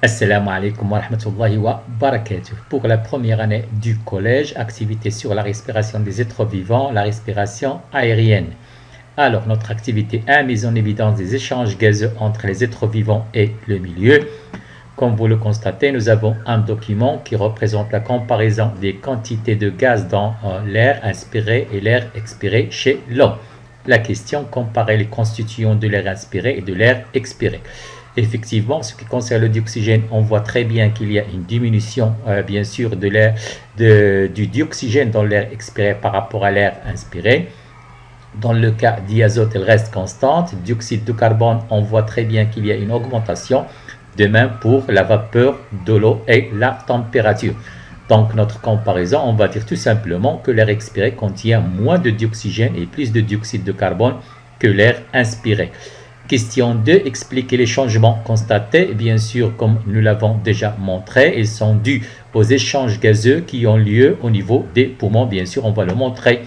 Assalamu alaikum wa rahmatullahi wa barakatuh. Pour la première année du collège, activité sur la respiration des êtres vivants, la respiration aérienne. Alors, notre activité 1, mise en évidence des échanges gazeux entre les êtres vivants et le milieu. Comme vous le constatez, nous avons un document qui représente la comparaison des quantités de gaz dans l'air inspiré et l'air expiré chez l'homme. La question, comparer les constituants de l'air inspiré et de l'air expiré. Effectivement, ce qui concerne le dioxygène, on voit très bien qu'il y a une diminution, bien sûr, du dioxygène dans l'air expiré par rapport à l'air inspiré. Dans le cas d'azote, elle reste constante. Dioxyde de carbone, on voit très bien qu'il y a une augmentation. De même pour la vapeur de l'eau et la température. Donc, notre comparaison, on va dire tout simplement que l'air expiré contient moins de dioxygène et plus de dioxyde de carbone que l'air inspiré. Question 2, expliquer les changements constatés. Bien sûr, comme nous l'avons déjà montré, ils sont dus aux échanges gazeux qui ont lieu au niveau des poumons. Bien sûr, on va le montrer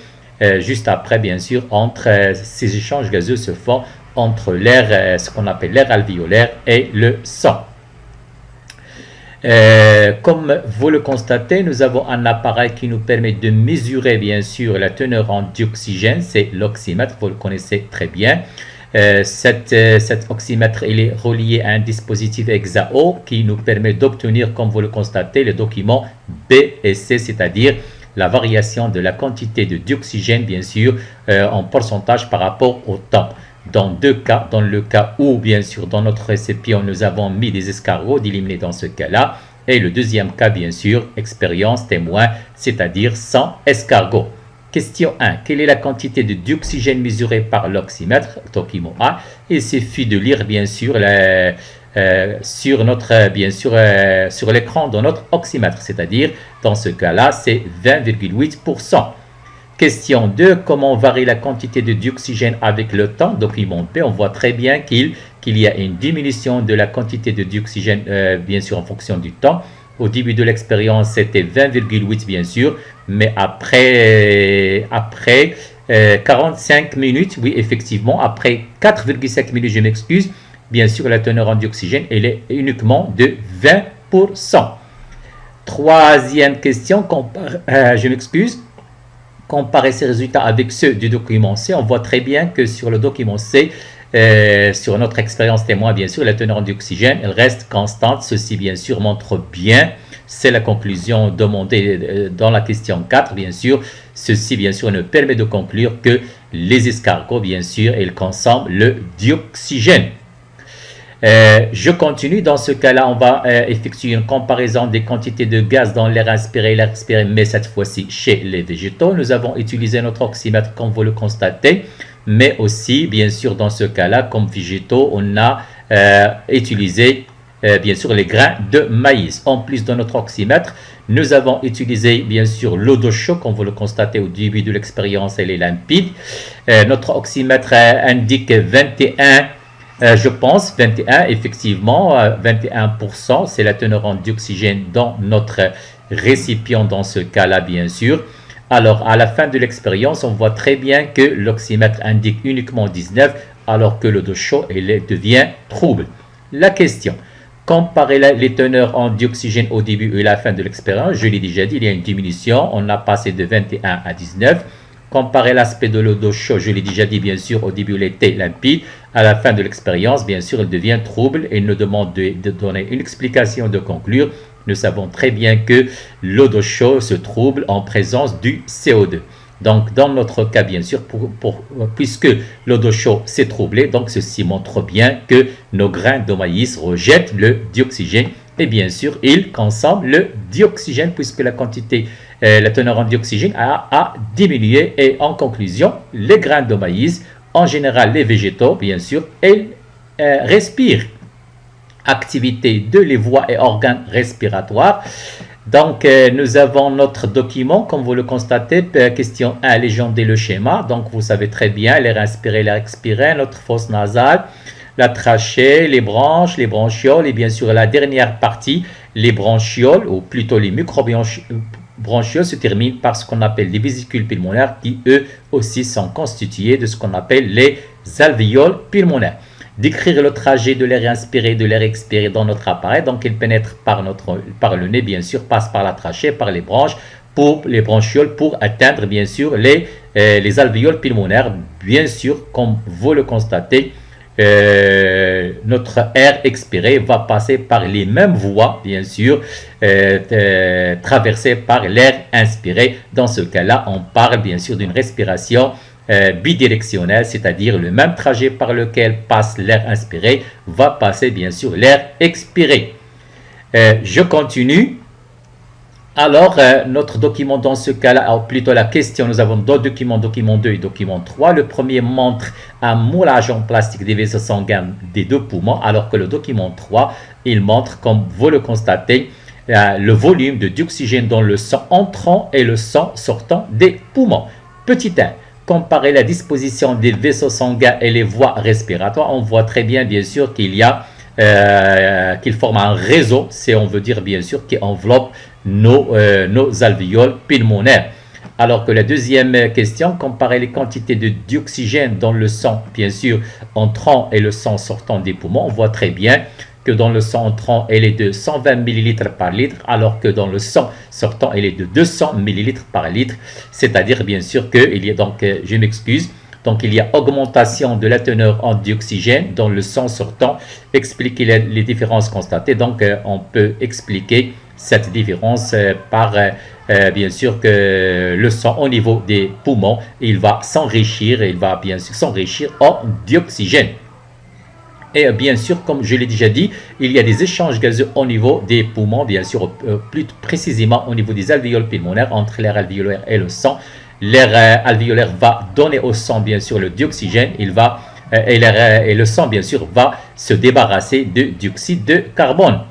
juste après, bien sûr, entre ces échanges gazeux se font entre l'air, ce qu'on appelle l'air alvéolaire et le sang. Comme vous le constatez, nous avons un appareil qui nous permet de mesurer bien sûr la teneur en dioxygène, c'est l'oxymètre, vous le connaissez très bien. Cet oxymètre il est relié à un dispositif EXA-O qui nous permet d'obtenir, comme vous le constatez, le document B et C, c'est-à-dire la variation de la quantité de dioxygène, bien sûr, en pourcentage par rapport au temps. Dans deux cas, dans le cas où, bien sûr, dans notre récipient, nous avons mis des escargots, d'éliminer dans ce cas-là. Et le deuxième cas, bien sûr, expérience témoin, c'est-à-dire sans escargots. Question 1. Quelle est la quantité de dioxygène mesurée par l'oxymètre, document A? Il suffit de lire, bien sûr, sur l'écran de notre oxymètre, c'est-à-dire, dans ce cas-là, c'est 20,8%. Question 2, comment varie la quantité de dioxygène avec le temps? Document P, on voit très bien qu'il y a une diminution de la quantité de dioxygène, bien sûr, en fonction du temps. Au début de l'expérience, c'était 20,8 bien sûr, mais après 45 minutes, oui, effectivement, après 4,5 minutes, je m'excuse, bien sûr, la teneur en dioxygène, elle est uniquement de 20%. Troisième question, je m'excuse. Comparer ces résultats avec ceux du document C, on voit très bien que sur le document C, sur notre expérience témoin, bien sûr, la teneur en dioxygène, elle reste constante. Ceci, bien sûr, montre bien, c'est la conclusion demandée dans la question 4, bien sûr. Ceci, bien sûr, nous permet de conclure que les escargots, bien sûr, ils consomment le dioxygène. Je continue. Dans ce cas-là, on va effectuer une comparaison des quantités de gaz dans l'air inspiré et l'air expiré, mais cette fois-ci chez les végétaux. Nous avons utilisé notre oxymètre, comme vous le constatez, mais aussi, bien sûr, dans ce cas-là, comme végétaux, on a utilisé, bien sûr, les grains de maïs. En plus de notre oxymètre, nous avons utilisé, bien sûr, l'eau de chaud, comme vous le constatez au début de l'expérience, elle est limpide. Notre oxymètre indique 21. Je pense 21, effectivement, 21%, c'est la teneur en dioxygène dans notre récipient dans ce cas-là, bien sûr. Alors, à la fin de l'expérience, on voit très bien que l'oxymètre indique uniquement 19, alors que l'eau de chaud, elle devient trouble. La question, comparer les teneurs en dioxygène au début et à la fin de l'expérience, je l'ai déjà dit, il y a une diminution, on a passé de 21 à 19. Comparer l'aspect de l'eau d'eau chaude, je l'ai déjà dit, bien sûr, au début, elle était limpide. À la fin de l'expérience, bien sûr, elle devient trouble et nous demande de donner une explication, de conclure. Nous savons très bien que l'eau d'eau chaude se trouble en présence du CO2. Donc, dans notre cas, bien sûr, puisque l'eau d'eau chaude s'est troublée, donc ceci montre bien que nos grains de maïs rejettent le dioxygène et bien sûr, ils consomment le dioxygène puisque la teneur en dioxygène a diminué. Et en conclusion, les grains de maïs, en général les végétaux, bien sûr, ils respirent. Activité de les voies et organes respiratoires. Donc, nous avons notre document, comme vous le constatez, question 1, légender le schéma. Donc, vous savez très bien, l'air inspiré, l'air expiré, notre fosse nasale, la trachée, les branches, les bronchioles et bien sûr la dernière partie, les bronchioles, ou plutôt les microbronchioles se terminent par ce qu'on appelle les vésicules pulmonaires qui eux aussi sont constituées de ce qu'on appelle les alvéoles pulmonaires. Décrire le trajet de l'air inspiré et de l'air expiré dans notre appareil. Donc, il pénètre par le nez, bien sûr, passe par la trachée, par les branches, pour les bronchioles, pour atteindre, bien sûr, les alvéoles pulmonaires. Bien sûr, comme vous le constatez, notre air expiré va passer par les mêmes voies, bien sûr, traversées par l'air inspiré. Dans ce cas-là, on parle bien sûr d'une respiration bidirectionnelle, c'est-à-dire le même trajet par lequel passe l'air inspiré va passer bien sûr l'air expiré. Je continue. Alors, notre document dans ce cas-là, ou plutôt la question, nous avons deux documents, document 2 et document 3. Le premier montre un moulage en plastique des vaisseaux sanguins des deux poumons, alors que le document 3, il montre, comme vous le constatez, le volume d'oxygène dans le sang entrant et le sang sortant des poumons. Petit 1. Comparer la disposition des vaisseaux sanguins et les voies respiratoires, on voit très bien, bien sûr, qu'il y a qu'il forme un réseau, c'est on veut dire bien sûr qui enveloppe nos alvéoles pulmonaires. Alors que la deuxième question, comparer les quantités de dioxygène dans le sang, bien sûr, entrant et le sang sortant des poumons, on voit très bien que dans le sang entrant, elle est de 120 ml par litre, alors que dans le sang sortant, elle est de 200 ml par litre. C'est-à-dire, bien sûr, qu'il y a donc, je m'excuse, donc il y a augmentation de la teneur en dioxygène dans le sang sortant. Expliquer les différences constatées. Donc, on peut expliquer cette différence par, bien sûr, que le sang au niveau des poumons, il va s'enrichir, il va bien sûr s'enrichir en dioxygène. Et bien sûr, comme je l'ai déjà dit, il y a des échanges gazeux au niveau des poumons, bien sûr, plus précisément au niveau des alvéoles pulmonaires, entre l'air alvéolaire et le sang. L'air alvéolaire va donner au sang, bien sûr, le dioxygène, et le sang, bien sûr, va se débarrasser de dioxyde de carbone.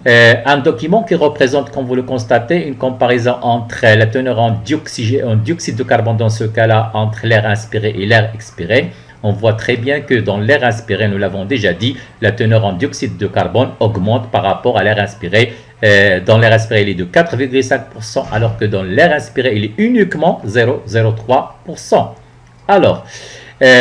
Un document qui représente, comme vous le constatez, une comparaison entre la teneur en dioxyde de carbone, dans ce cas-là, entre l'air inspiré et l'air expiré. On voit très bien que dans l'air inspiré, nous l'avons déjà dit, la teneur en dioxyde de carbone augmente par rapport à l'air inspiré. Dans l'air inspiré, il est de 4,5%, alors que dans l'air inspiré, il est uniquement 0,03%. Alors,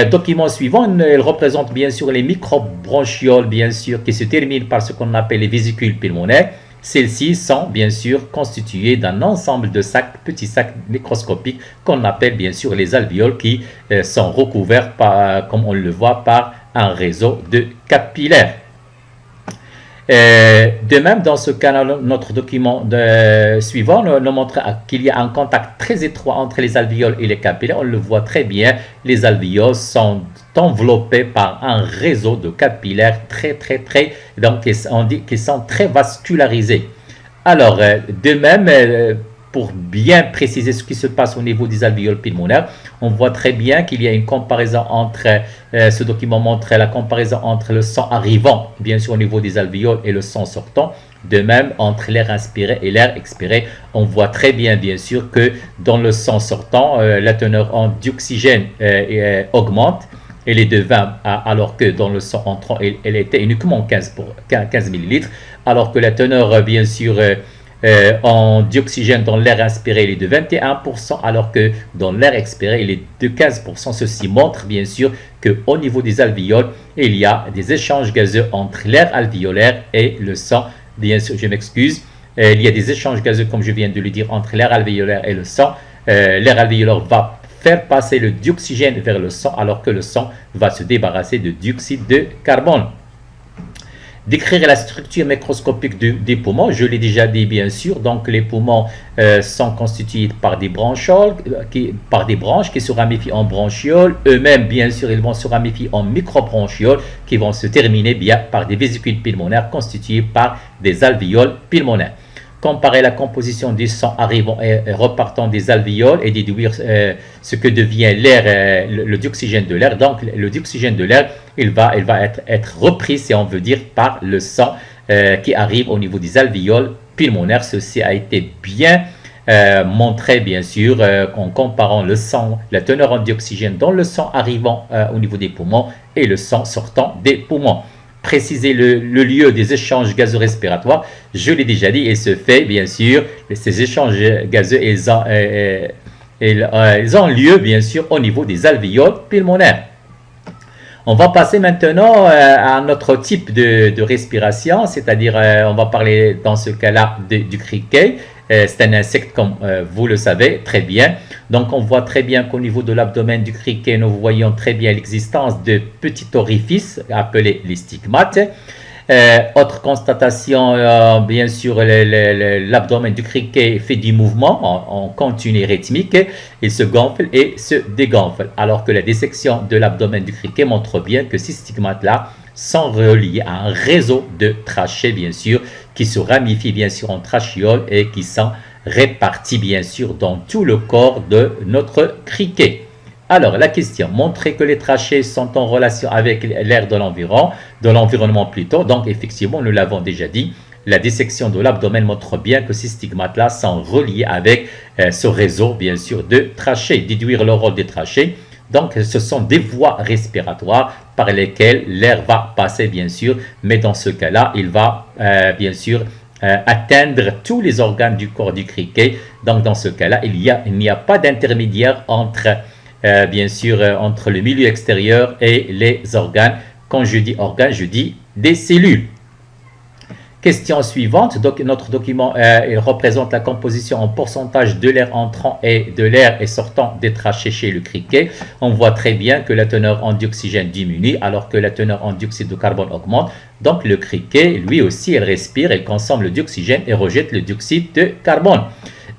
document suivant, il représente bien sûr les microbronchioles, bien sûr, qui se terminent par ce qu'on appelle les vésicules pulmonaires. Celles-ci sont bien sûr constituées d'un ensemble de petits sacs microscopiques qu'on appelle bien sûr les alvéoles, qui sont recouverts, comme on le voit, par un réseau de capillaires. De même, dans ce cas, notre document suivant nous montre qu'il y a un contact très étroit entre les alvéoles et les capillaires. On le voit très bien, les alvéoles sont enveloppés par un réseau de capillaires donc on dit qu'ils sont très vascularisés. Alors, de même, pour bien préciser ce qui se passe au niveau des alvéoles pulmonaires, on voit très bien qu'il y a une comparaison entre, ce document montre la comparaison entre le sang arrivant, bien sûr au niveau des alvéoles, et le sang sortant. De même, entre l'air inspiré et l'air expiré, on voit très bien, bien sûr, que dans le sang sortant, la teneur en dioxygène augmente. Elle est de 20, alors que dans le sang entrant, elle était uniquement 15 ml, alors que la teneur, bien sûr, en dioxygène dans l'air inspiré, il est de 21%, alors que dans l'air expiré, il est de 15%. Ceci montre bien sûr qu'au niveau des alvéoles, il y a des échanges gazeux entre l'air alvéolaire et le sang. Bien sûr, je m'excuse, il y a des échanges gazeux, comme je viens de le dire, entre l'air alvéolaire et le sang. L'air alvéolaire va faire passer le dioxygène vers le sang, alors que le sang va se débarrasser de dioxyde de carbone. Décrire la structure microscopique des poumons, je l'ai déjà dit bien sûr. Donc les poumons sont constitués par des branchioles, par des branches qui se ramifient en bronchioles. Eux-mêmes, bien sûr, ils vont se ramifier en microbronchioles qui vont se terminer bien par des vésicules pulmonaires constituées par des alvéoles pulmonaires. Comparer la composition du sang arrivant et repartant des alvéoles et déduire ce que devient l'air, le dioxygène de l'air. Donc le dioxygène de l'air, il va être repris, si on veut dire, par le sang qui arrive au niveau des alvéoles pulmonaires. Ceci a été bien montré, bien sûr, en comparant le sang, la teneur en dioxygène dans le sang arrivant au niveau des poumons et le sang sortant des poumons. Préciser le lieu des échanges gazeux respiratoires, je l'ai déjà dit, il se fait bien sûr, ces échanges gazeux, ils ont lieu bien sûr au niveau des alvéoles pulmonaires. On va passer maintenant à un autre type de respiration, c'est-à-dire on va parler dans ce cas-là du criquet. C'est un insecte comme vous le savez très bien. Donc on voit très bien qu'au niveau de l'abdomen du criquet, nous voyons très bien l'existence de petits orifices appelés les stigmates. Autre constatation, bien sûr, l'abdomen du criquet fait du mouvement en continu rythmique. Il se gonfle et se dégonfle. Alors que la dissection de l'abdomen du criquet montre bien que ces stigmates-là sont reliés à un réseau de trachées, bien sûr, qui se ramifient, bien sûr, en trachéoles et qui sont répartis, bien sûr, dans tout le corps de notre criquet. Alors, la question, montrer que les trachées sont en relation avec l'air de l'environnement plutôt. Donc, effectivement, nous l'avons déjà dit, la dissection de l'abdomen montre bien que ces stigmates-là sont reliés avec ce réseau, bien sûr, de trachées. Déduire le rôle des trachées. Donc, ce sont des voies respiratoires par lesquelles l'air va passer, bien sûr. Mais dans ce cas-là, il va, bien sûr, atteindre tous les organes du corps du criquet. Donc, dans ce cas-là, il n'y a pas d'intermédiaire entre... bien sûr, entre le milieu extérieur et les organes. Quand je dis organes, je dis des cellules. Question suivante. Donc, notre document il représente la composition en pourcentage de l'air entrant et de l'air sortant des trachées chez le criquet. On voit très bien que la teneur en dioxygène diminue alors que la teneur en dioxyde de carbone augmente. Donc, le criquet, lui aussi, il respire, il consomme le dioxygène et rejette le dioxyde de carbone.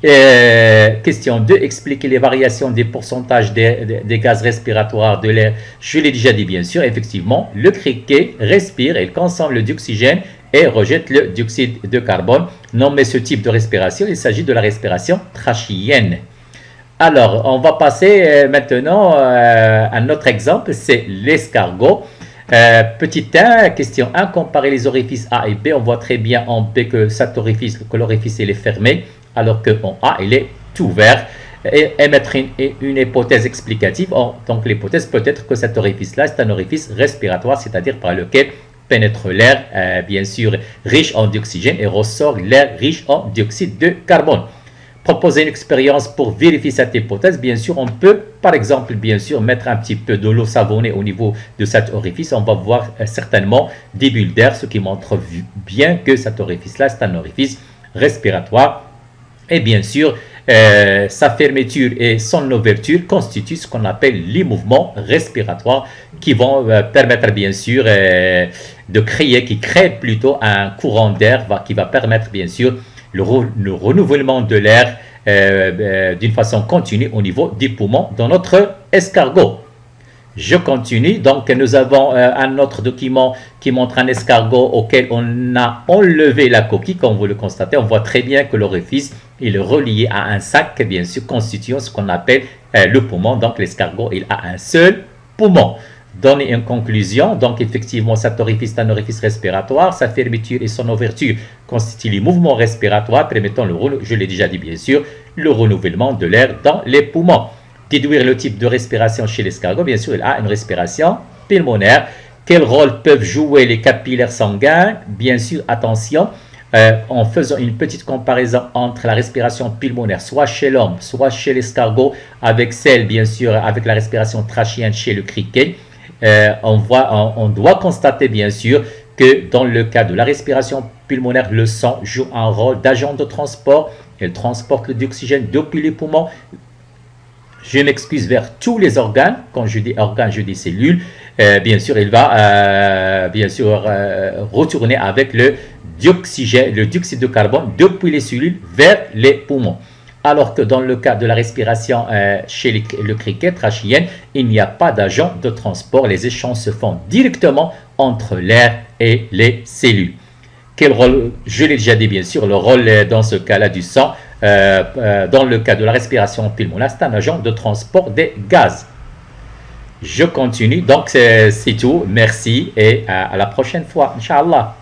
Question 2, expliquer les variations des pourcentages des gaz respiratoires de l'air. Je l'ai déjà dit, bien sûr, effectivement, le criquet respire, il consomme le dioxygène et rejette le dioxyde de carbone. Nommez ce type de respiration, il s'agit de la respiration trachéenne. Alors, on va passer maintenant à un autre exemple, c'est l'escargot. Petit 1, question 1, comparer les orifices A et B. On voit très bien en B que l'orifice il est fermé, alors qu'en A, il est ouvert. Et émettre une hypothèse explicative. Donc, l'hypothèse peut être que cet orifice-là, c'est un orifice respiratoire, c'est-à-dire par lequel pénètre l'air, bien sûr, riche en dioxygène et ressort l'air riche en dioxyde de carbone. Proposer une expérience pour vérifier cette hypothèse. Bien sûr, on peut, par exemple, bien sûr, mettre un petit peu de l'eau savonnée au niveau de cet orifice. On va voir certainement des bulles d'air, ce qui montre bien que cet orifice-là, c'est un orifice respiratoire. Et bien sûr, sa fermeture et son ouverture constituent ce qu'on appelle les mouvements respiratoires qui vont permettre bien sûr qui créent plutôt un courant d'air qui va permettre bien sûr le renouvellement de l'air d'une façon continue au niveau des poumons dans notre escargot. Je continue. Donc, nous avons un autre document qui montre un escargot auquel on a enlevé la coquille. Comme vous le constatez, on voit très bien que l'orifice est relié à un sac, bien sûr, constituant ce qu'on appelle le poumon. Donc, l'escargot, il a un seul poumon. Donner une conclusion. Donc, effectivement, cet orifice est un orifice respiratoire. Sa fermeture et son ouverture constituent les mouvements respiratoires permettant, je l'ai déjà dit, bien sûr, le renouvellement de l'air dans les poumons. Déduire le type de respiration chez l'escargot. Bien sûr, il a une respiration pulmonaire. Quel rôle peuvent jouer les capillaires sanguins? Bien sûr, attention, en faisant une petite comparaison entre la respiration pulmonaire, soit chez l'homme, soit chez l'escargot, avec celle, bien sûr, avec la respiration trachéenne chez le criquet, on doit constater, bien sûr, que dans le cas de la respiration pulmonaire, le sang joue un rôle d'agent de transport. Il transporte le dioxygène depuis les poumons. Je m'excuse, vers tous les organes. Quand je dis organes, je dis cellules. Bien sûr, il va retourner avec le dioxygène, le dioxyde de carbone depuis les cellules vers les poumons. Alors que dans le cas de la respiration chez le criquet trachéen, il n'y a pas d'agent de transport. Les échanges se font directement entre l'air et les cellules. Quel rôle? Je l'ai déjà dit, bien sûr, le rôle dans ce cas-là du sang. Dans le cas de la respiration pulmonaire, c'est un agent de transport des gaz. Je continue. Donc, c'est tout. Merci et à la prochaine fois, Inch'Allah.